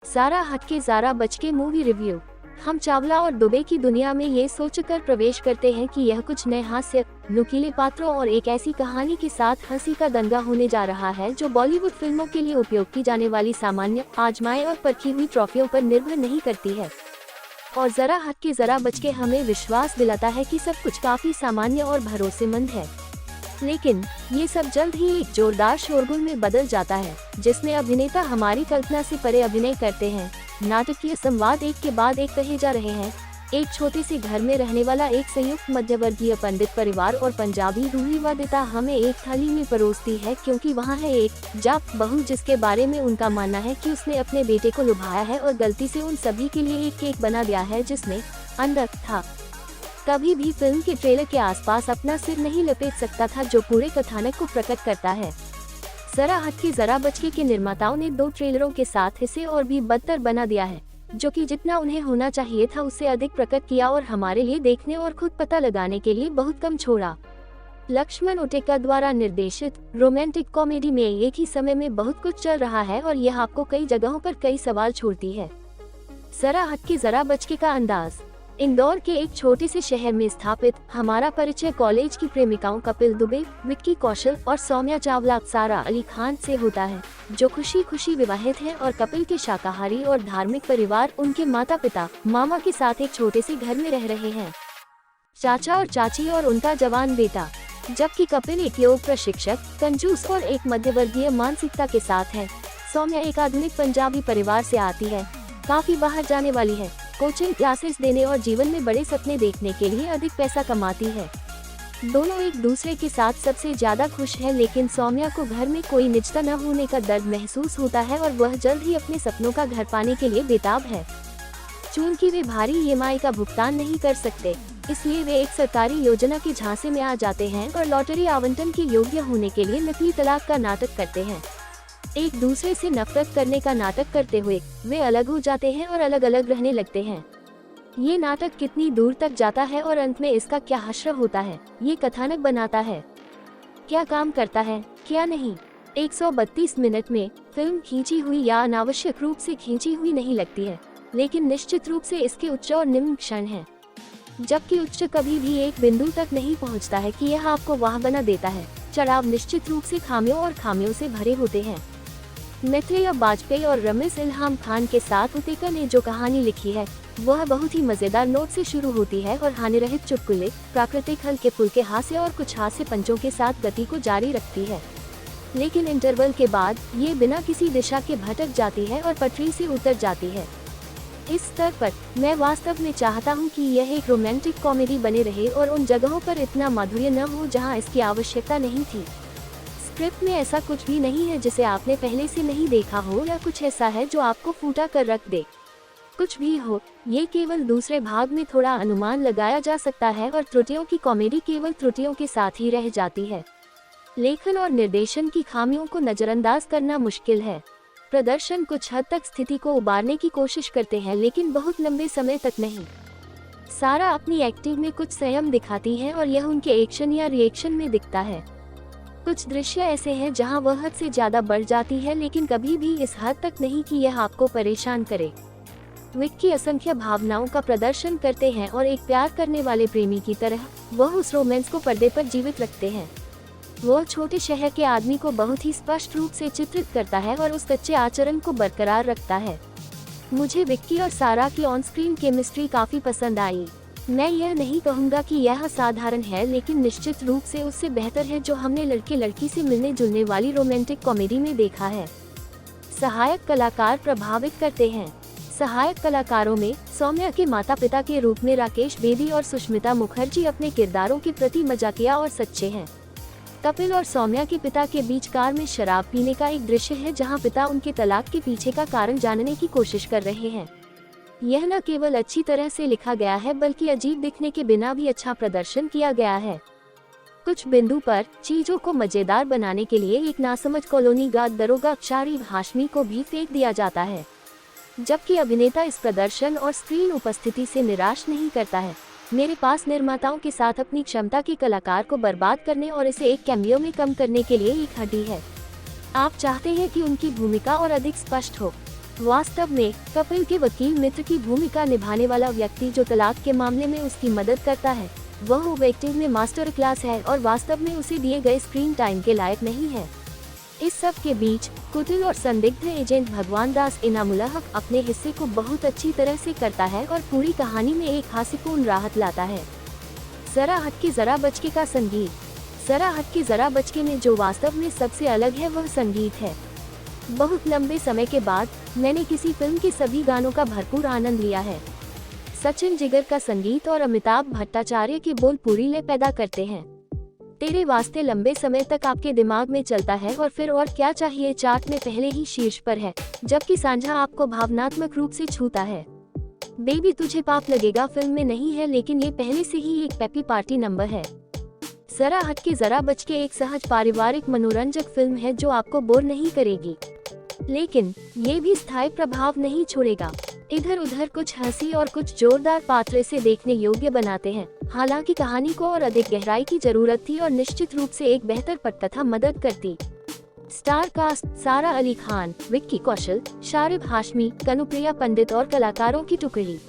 ज़ारा हटके Zaara बचके movie review. हम चावला और दुबे की दुनिया में ये सोचकर प्रवेश करते हैं कि यह कुछ नए हास्य, नुकीले पात्रों और एक ऐसी कहानी के साथ हंसी का दंगा होने जा रहा है जो बॉलीवुड फिल्मों के लिए उपयोग की जाने वाली सामान्य, आजमाए और परखी हुई ट्रॉफियों पर निर्भर नहीं करती है। और ज़रा हटके ज़रा बचके हमें विश्वास दिलाता है कि सब कुछ काफी सामान्य और भरोसेमंद है। लेकिन ये सब जल्द ही एक जोरदार शोरगुल में बदल जाता है, जिसमें अभिनेता हमारी कल्पना से परे अभिनय करते हैं। नाटकीय संवाद एक के बाद एक कहे जा रहे हैं। एक छोटे से घर में रहने वाला एक संयुक्त मध्यवर्गीय पंडित परिवार और पंजाबी रूढ़िवादिता हमें एक थाली में परोसती है, क्योंकि वहाँ है एक जाप बहू जिसके बारे में उनका मानना है कि उसने अपने बेटे को लुभाया है और गलती से उन सभी के लिए एक केक बना दिया है जिसमें अंडा था। कभी भी फिल्म के ट्रेलर के आसपास अपना सिर नहीं लपेट सकता था, जो पूरे कथानक को प्रकट करता है। ज़रा हटके ज़रा बचके के निर्माताओं ने 2 ट्रेलरों के साथ इसे और भी बदतर बना दिया है, जो कि जितना उन्हें होना चाहिए था उससे अधिक प्रकट किया और हमारे लिए देखने और खुद पता लगाने के लिए बहुत कम छोड़ा। लक्ष्मण उटेका द्वारा निर्देशित रोमांटिक कॉमेडी में एक ही समय में बहुत कुछ चल रहा है और यह आपको कई जगहों पर कई सवाल छोड़ती है। ज़रा हटके ज़रा बचके का अंदाज। इंदौर के एक छोटे से शहर में स्थापित हमारा परिचय कॉलेज की प्रेमिकाओं कपिल दुबे, विक्की कौशल और सौम्या चावला सारा अली खान से होता है, जो खुशी खुशी विवाहित हैं और कपिल के शाकाहारी और धार्मिक परिवार उनके माता पिता मामा के साथ एक छोटे से घर में रह रहे हैं। चाचा और चाची और उनका जवान बेटा। जबकि कपिल एक योग प्रशिक्षक, कंजूस और एक मध्यवर्गीय मानसिकता के साथ है। सौम्या एक आधुनिक पंजाबी परिवार से आती है, काफी बाहर जाने वाली है, कोचिंग क्लासेस देने और जीवन में बड़े सपने देखने के लिए अधिक पैसा कमाती है। दोनों एक दूसरे के साथ सबसे ज्यादा खुश है, लेकिन सौम्या को घर में कोई निजता न होने का दर्द महसूस होता है और वह जल्द ही अपने सपनों का घर पाने के लिए बेताब है। चूंकि वे भारी ईएमआई का भुगतान नहीं कर सकते, इसलिए वे एक सरकारी योजना के झांसे में आ जाते हैं और लॉटरी आवंटन के योग्य होने के लिए नकली तलाक का नाटक करते हैं। एक दूसरे से नफरत करने का नाटक करते हुए वे अलग हो जाते हैं और अलग अलग रहने लगते हैं। ये नाटक कितनी दूर तक जाता है और अंत में इसका क्या हश्र होता है, ये कथानक बनाता है। क्या काम करता है, क्या नहीं। 132 मिनट में फिल्म खींची हुई या अनावश्यक रूप से खींची हुई नहीं लगती है, लेकिन निश्चित रूप से इसके उच्च और निम्न क्षण हैं। जबकि उच्च कभी भी एक बिंदु तक नहीं पहुंचता है कि यह आपको वहां बना देता है। चढ़ाव निश्चित रूप से खामियों और खामियों से भरे होते हैं। मैत्रेय वाजपेयी और रमेश इल्हाम खान के साथ उटेका ने जो कहानी लिखी है वह बहुत ही मजेदार नोट से शुरू होती है और हानिरहित चुटकुले, प्राकृतिक हल्के फुल्के हास्य और कुछ हास्य पंचों के साथ गति को जारी रखती है। लेकिन इंटरवल के बाद ये बिना किसी दिशा के भटक जाती है और पटरी से उतर जाती है। इस स्तर पर मैं वास्तव में चाहता हूँ कि यह एक रोमांटिक कॉमेडी बने रहे और उन जगहों पर इतना माधुर्य न हो जहाँ इसकी आवश्यकता नहीं थी। स्क्रिप्ट में ऐसा कुछ भी नहीं है जिसे आपने पहले से नहीं देखा हो या कुछ ऐसा है जो आपको फूटा कर रख दे। कुछ भी हो, ये केवल दूसरे भाग में थोड़ा अनुमान लगाया जा सकता है और त्रुटियों की कॉमेडी केवल त्रुटियों के साथ ही रह जाती है। लेखन और निर्देशन की खामियों को नजरअंदाज करना मुश्किल है। प्रदर्शन कुछ हद तक स्थिति को उबारने की कोशिश करते हैं, लेकिन बहुत लंबे समय तक नहीं। सारा अपनी एक्टिंग में कुछ संयम दिखाती है और यह उनके एक्शन या रिएक्शन में दिखता है। कुछ दृश्य ऐसे हैं जहां वह हद से ज्यादा बढ़ जाती है, लेकिन कभी भी इस हद तक नहीं कि यह आपको परेशान करे। विक्की असंख्य भावनाओं का प्रदर्शन करते हैं और एक प्यार करने वाले प्रेमी की तरह वह उस रोमांस को पर्दे पर जीवित रखते हैं। वह छोटे शहर के आदमी को बहुत ही स्पष्ट रूप से चित्रित करता है और उस कच्चे आचरण को बरकरार रखता है। मुझे विक्की और सारा की ऑन स्क्रीन केमिस्ट्री काफी पसंद आई। मैं यह नहीं कहूँगा कि यह साधारण है, लेकिन निश्चित रूप से उससे बेहतर है जो हमने लड़के लड़की से मिलने जुलने वाली रोमांटिक कॉमेडी में देखा है। सहायक कलाकार प्रभावित करते हैं। सहायक कलाकारों में सौम्या के माता पिता के रूप में राकेश बेदी और सुष्मिता मुखर्जी अपने किरदारों के प्रति मजाकिया और सच्चे हैं। कपिल और सौम्या के पिता के बीच कार में शराब पीने का एक दृश्य है जहां पिता उनके तलाक के पीछे का कारण जानने की कोशिश कर रहे हैं। यह न केवल अच्छी तरह से लिखा गया है, बल्कि अजीब दिखने के बिना भी अच्छा प्रदर्शन किया गया है। कुछ बिंदु पर चीजों को मजेदार बनाने के लिए एक नासमझ कॉलोनी गार्ड दरोगा शारिब हाशमी को भी फेंक दिया जाता है, जबकि अभिनेता इस प्रदर्शन और स्क्रीन उपस्थिति से निराश नहीं करता है। मेरे पास निर्माताओं के साथ अपनी क्षमता के कलाकार को बर्बाद करने और इसे एक कैमियो में कम करने के लिए एक हड्डी है। आप चाहते हैं कि उनकी भूमिका और अधिक स्पष्ट हो, वास्तव में कपिल के वकील मित्र की भूमिका निभाने वाला व्यक्ति जो तलाक के मामले में उसकी मदद करता है, वह एक्टिंग में मास्टर क्लास है और वास्तव में उसे दिए गए स्क्रीन टाइम के लायक नहीं है। इस सब के बीच कुटिल और संदिग्ध एजेंट भगवान दास इनामुल्लाह हक अपने हिस्से को बहुत अच्छी तरह से करता है और पूरी कहानी में एक हास्यपूर्ण राहत लाता है। जरा हटके जरा बचके का संगीत। जरा हटके जरा बचके में जो वास्तव में सबसे अलग है वह संगीत है। बहुत लंबे समय के बाद मैंने किसी फिल्म के सभी गानों का भरपूर आनंद लिया है। सचिन जिगर का संगीत और अमिताभ भट्टाचार्य के बोल पूरी लय पैदा करते हैं। तेरे वास्ते लंबे समय तक आपके दिमाग में चलता है और फिर और क्या चाहिए चार्ट में पहले ही शीर्ष पर है, जबकि सांझा आपको भावनात्मक रूप से छूता है। बेबी तुझे पाप लगेगा फिल्म में नहीं है, लेकिन ये पहले से ही एक पेपी पार्टी नंबर है। जरा हटके जरा बचके एक सहज पारिवारिक मनोरंजक फिल्म है जो आपको बोर नहीं करेगी, लेकिन ये भी स्थायी प्रभाव नहीं छोड़ेगा। इधर उधर कुछ हंसी और कुछ जोरदार पात्र इसे देखने योग्य बनाते हैं। हालांकि कहानी को और अधिक गहराई की जरूरत थी और निश्चित रूप से एक बेहतर पटकथा मदद करती। स्टार कास्ट: सारा अली खान, विक्की कौशल, शारिब हाशमी, कनुप्रिया पंडित और कलाकारों की टुकड़ी।